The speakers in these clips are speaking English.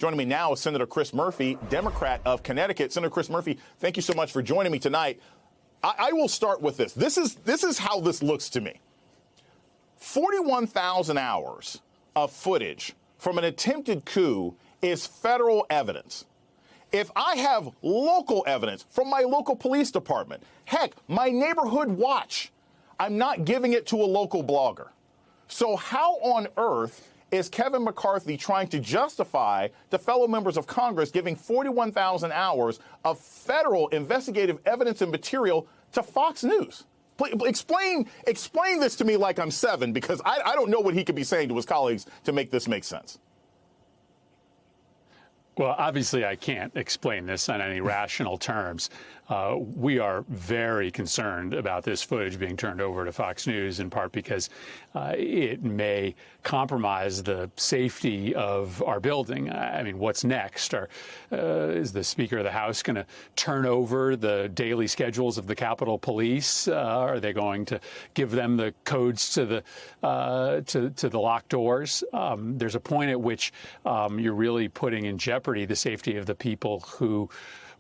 Joining me now is Senator Chris Murphy, Democrat of Connecticut. Senator Chris Murphy, thank you so much for joining me tonight. I will start with this. This is how this looks to me. 41,000 hours of footage from an attempted coup is federal evidence. If I have local evidence from my local police department, heck, my neighborhood watch, I'm not giving it to a local blogger. So how on earth is Kevin McCarthy trying to justify to fellow members of Congress giving 41,000 hours of federal investigative evidence and material to Fox News? Please, explain this to me like I'm 7, because I don't know what he could be saying to his colleagues to make this make sense. Well, obviously, I can't explain this on any rational terms. We are very concerned about this footage being turned over to Fox News, in part because it may compromise the safety of our building. I mean, what's next? Is the Speaker of the House going to turn over the daily schedules of the Capitol Police? Are they going to give them the codes to the locked doors? There's a point at which you're really putting in jeopardy the safety of the people who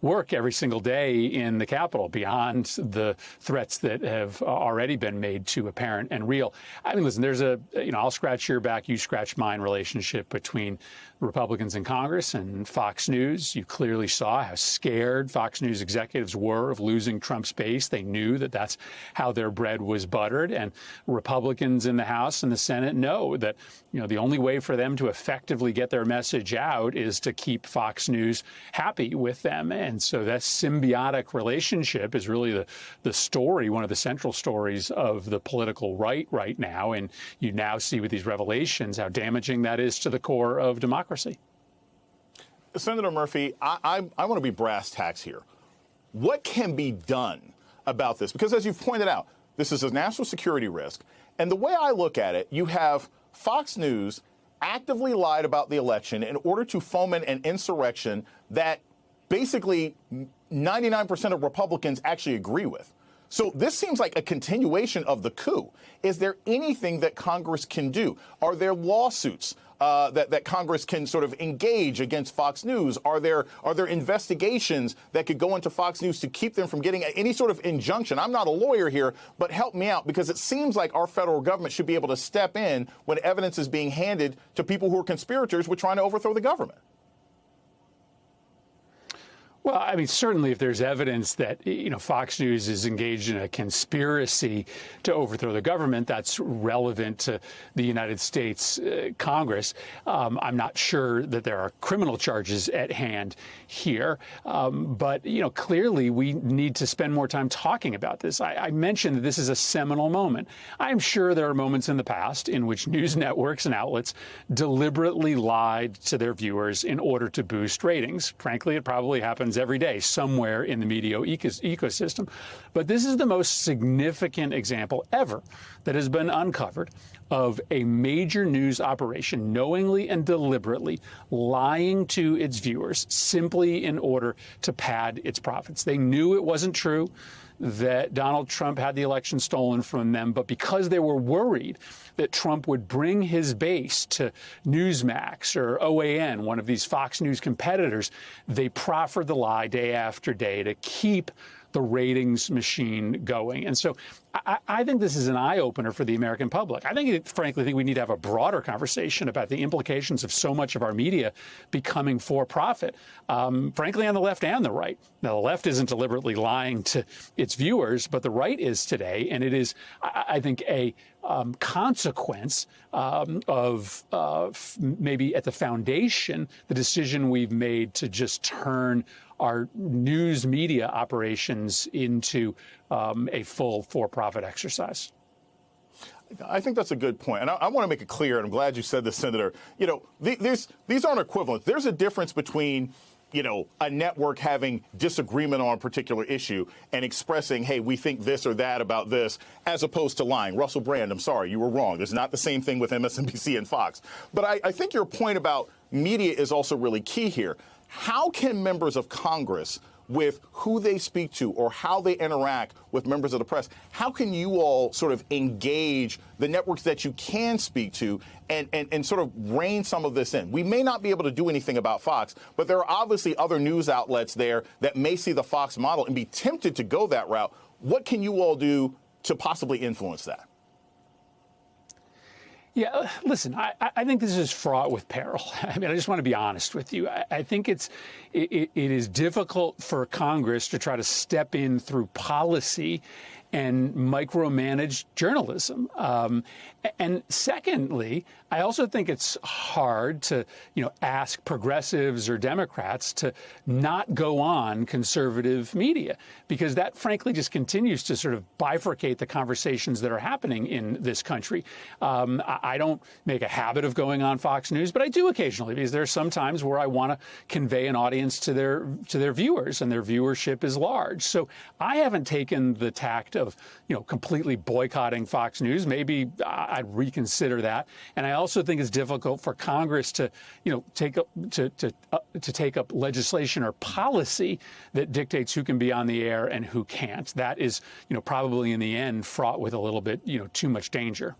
work every single day in the Capitol, beyond the threats that have already been made to apparent and real. I mean, listen, there's I'll scratch your back, you scratch mine relationship between Republicans in Congress and Fox News. You clearly saw how scared Fox News executives were of losing Trump's base. They knew that that's how their bread was buttered. And Republicans in the House and the Senate know that, the only way for them to effectively get their message out is to keep Fox News happy with them. And so that symbiotic relationship is really the story, one of the central stories of the political right now. And you now see with these revelations how damaging that is to the core of democracy. Senator Murphy, I want to be brass tacks here. What can be done about this? Because as you've pointed out, this is a national security risk. And the way I look at it, you have Fox News actively lied about the election in order to foment an insurrection that basically 99% of Republicans actually agree with. So this seems like a continuation of the coup. Is there anything that Congress can do? Are there lawsuits that Congress can sort of engage against Fox News? Are there investigations that could go into Fox News to keep them from getting any sort of injunction? I'm not a lawyer here, but help me out, because it seems like our federal government should be able to step in when evidence is being handed to people who are conspirators who are trying to overthrow the government. Well, I mean, certainly if there's evidence that, Fox News is engaged in a conspiracy to overthrow the government, that's relevant to the United States Congress. I'm not sure that there are criminal charges at hand here. But, clearly we need to spend more time talking about this. I mentioned that this is a seminal moment. I'm sure there are moments in the past in which news networks and outlets deliberately lied to their viewers in order to boost ratings. Frankly, it probably happens every day somewhere in the media ecosystem. But this is the most significant example ever that has been uncovered of a major news operation knowingly and deliberately lying to its viewers simply in order to pad its profits. They knew it wasn't true that Donald Trump had the election stolen from them, but because they were worried that Trump would bring his base to Newsmax or OAN, one of these Fox News competitors, they proffered the lie day after day to keep the ratings machine going. And so I think this is an eye-opener for the American public. Frankly think we need to have a broader conversation about the implications of so much of our media becoming for-profit, frankly, on the left and the right. Now, the left isn't deliberately lying to its viewers, but the right is today, and it is, I think, a consequence of maybe at the foundation, the decision we've made to just turn our news media operations into a full for-profit exercise. I think that's a good point. And I want to make it clear, and I'm glad you said this, Senator, these aren't equivalent. There's a difference between, a network having disagreement on a particular issue and expressing, hey, we think this or that about this, as opposed to lying. Russell Brand, I'm sorry, you were wrong. It's not the same thing with MSNBC and Fox. But I think your point about media is also really key here. How can members of Congress with who they speak to or how they interact with members of the press. How can you all sort of engage the networks that you can speak to and sort of rein some of this in? We may not be able to do anything about Fox, but there are obviously other news outlets there that may see the Fox model and be tempted to go that route. What can you all do to possibly influence that? Yeah, listen, I think this is fraught with peril. I mean, I just want to be honest with you. I think it is difficult for Congress to try to step in through policy and micromanage journalism. And secondly, I also think it's hard to, ask progressives or Democrats to not go on conservative media, because that frankly just continues to sort of bifurcate the conversations that are happening in this country. I don't make a habit of going on Fox News, but I do occasionally, because there are some times where I want to convey an audience to their viewers, and their viewership is large. So I haven't taken the tact of, completely boycotting Fox News. Maybe I'd reconsider that. And I also think it's difficult for Congress to, take up legislation or policy that dictates who can be on the air and who can't. That is, probably in the end fraught with a little bit, too much danger.